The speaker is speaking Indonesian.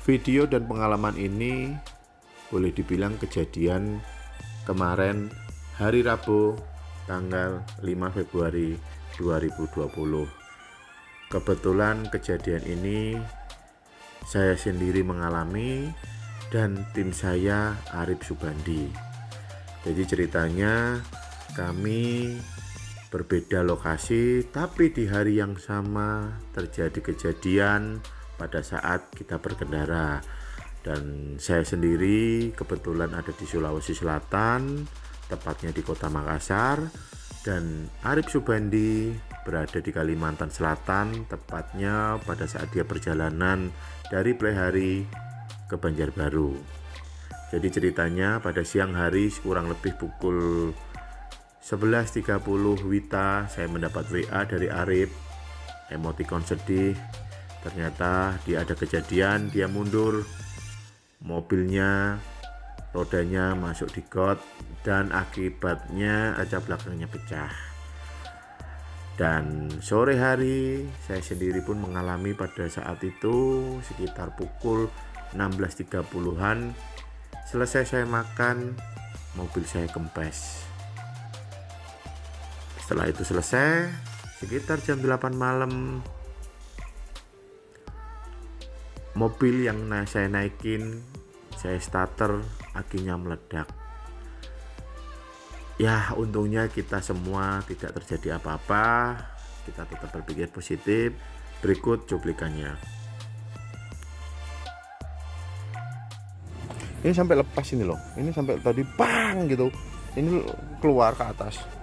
Video dan pengalaman ini boleh dibilang kejadian kemarin hari Rabu tanggal 5 Februari 2020. Kebetulan kejadian ini saya sendiri mengalami dan tim saya Arif Subandi. Jadi ceritanya kami berbeda lokasi, tapi di hari yang sama terjadi kejadian pada saat kita berkendara. Dan saya sendiri kebetulan ada di Sulawesi Selatan, tepatnya di Kota Makassar, dan Arif Subandi berada di Kalimantan Selatan, tepatnya pada saat dia perjalanan dari Plehari ke Banjarbaru. Jadi ceritanya pada siang hari kurang lebih pukul 11.30 Wita saya mendapat WA dari Arif, emotikon sedih. Ternyata dia ada kejadian, dia mundur, mobilnya rodanya masuk di got dan akibatnya kaca belakangnya pecah. Dan sore hari saya sendiri pun mengalami pada saat itu sekitar pukul 16.30-an. Selesai saya makan, mobil saya kempes. Setelah itu selesai, sekitar jam 8 malam, mobil yang saya naikin, saya starter, akinya meledak. Ya, untungnya kita semua tidak terjadi apa-apa. Kita tetap berpikir positif. Berikut cuplikannya. Ini sampai lepas ini loh. Ini sampai tadi bang gitu. Ini keluar ke atas.